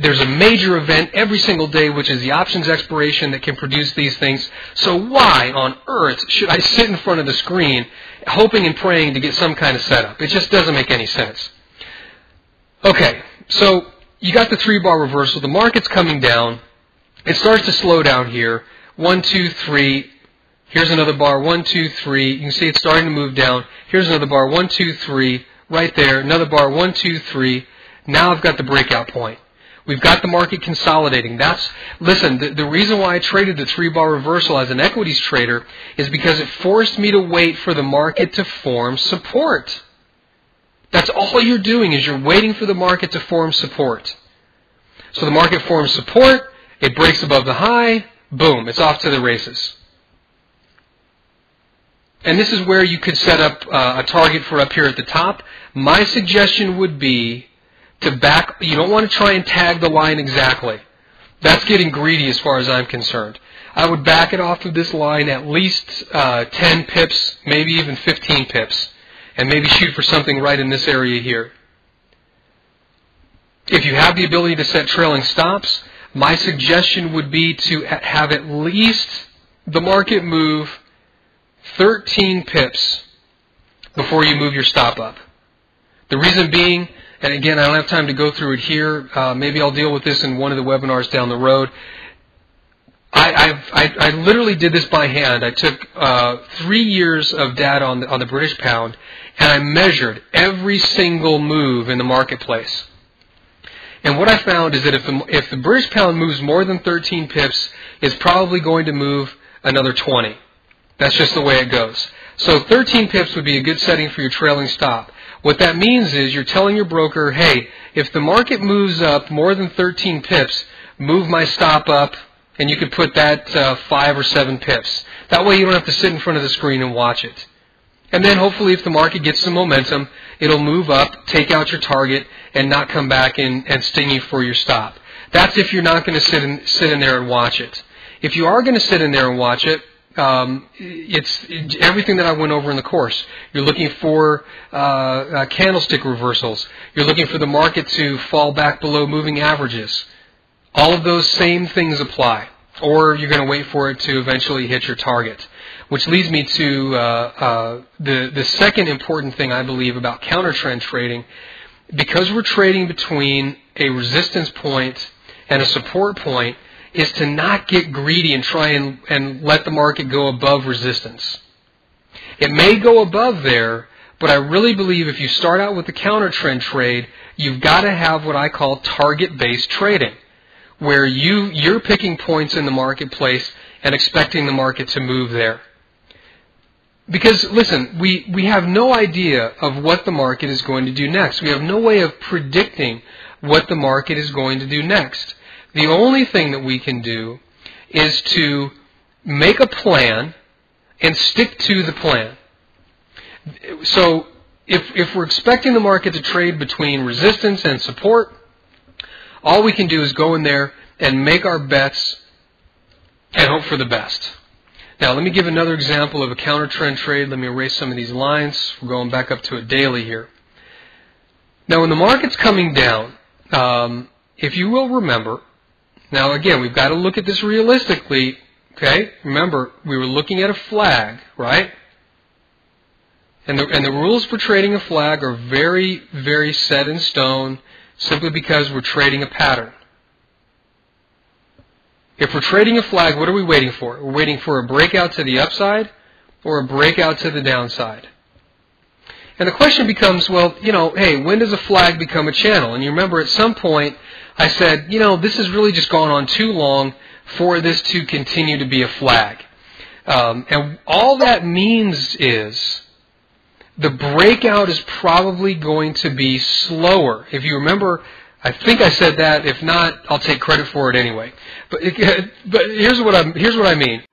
There's a major event every single day, which is the options expiration that can produce these things. So why on earth should I sit in front of the screen hoping and praying to get some kind of setup? It just doesn't make any sense. Okay, so you got the 3-bar reversal. The market's coming down. It starts to slow down here. 1, 2, 3. Here's another bar. 1, 2, 3. You can see it's starting to move down. Here's another bar. 1, 2, 3. Right there. Another bar. 1, 2, 3. Now I've got the breakout point. We've got the market consolidating. Listen, the reason why I traded the 3-bar reversal as an equities trader is because it forced me to wait for the market to form support. That's all you're doing, is you're waiting for the market to form support. So the market forms support, it breaks above the high, boom, it's off to the races. And this is where you could set up a target for up here at the top. My suggestion would be to back. You don't want to try and tag the line exactly. That's getting greedy as far as I'm concerned. I would back it off of this line at least 10 pips, maybe even 15 pips, and maybe shoot for something right in this area here. If you have the ability to set trailing stops, my suggestion would be to have at least the market move 13 pips before you move your stop up. The reason being, and again, I don't have time to go through it here. Maybe I'll deal with this in one of the webinars down the road. I literally did this by hand. I took 3 years of data on the British pound, and I measured every single move in the marketplace. And what I found is that if the British pound moves more than 13 pips, it's probably going to move another 20. That's just the way it goes. So 13 pips would be a good setting for your trailing stop. What that means is you're telling your broker, hey, if the market moves up more than 13 pips, move my stop up, and you could put that 5 or 7 pips. That way you don't have to sit in front of the screen and watch it. And then hopefully if the market gets some momentum, it'll move up, take out your target, and not come back and sting you for your stop. That's if you're not going to sit in there and watch it. If you are going to sit in there and watch it, it's everything that I went over in the course. You're looking for candlestick reversals. You're looking for the market to fall back below moving averages. All of those same things apply. Or you're going to wait for it to eventually hit your target. Which leads me to the second important thing I believe about counter trend trading. Because we're trading between a resistance point and a support point, is to not get greedy and try and let the market go above resistance. It may go above there, but I really believe if you start out with the counter trend trade, you've got to have what I call target-based trading, where you're picking points in the marketplace and expecting the market to move there. Because, listen, we have no idea of what the market is going to do next. We have no way of predicting what the market is going to do next. The only thing that we can do is to make a plan and stick to the plan. So if we're expecting the market to trade between resistance and support, all we can do is go in there and make our bets and hope for the best. Now, let me give another example of a counter trend trade. Let me erase some of these lines. We're going back up to a daily here. Now, when the market's coming down, if you will remember, now again, we've got to look at this realistically. Okay, remember, we were looking at a flag, right? And the rules for trading a flag are very, very set in stone, simply because we're trading a pattern. If we're trading a flag, what are we waiting for? We're waiting for a breakout to the upside or a breakout to the downside. And the question becomes, well, hey, when does a flag become a channel? And you remember at some point I said, this has really just gone on too long for this to continue to be a flag. And all that means is the breakout is probably going to be slower. If you remember, I think I said that. If not, I'll take credit for it anyway. But here's what I mean.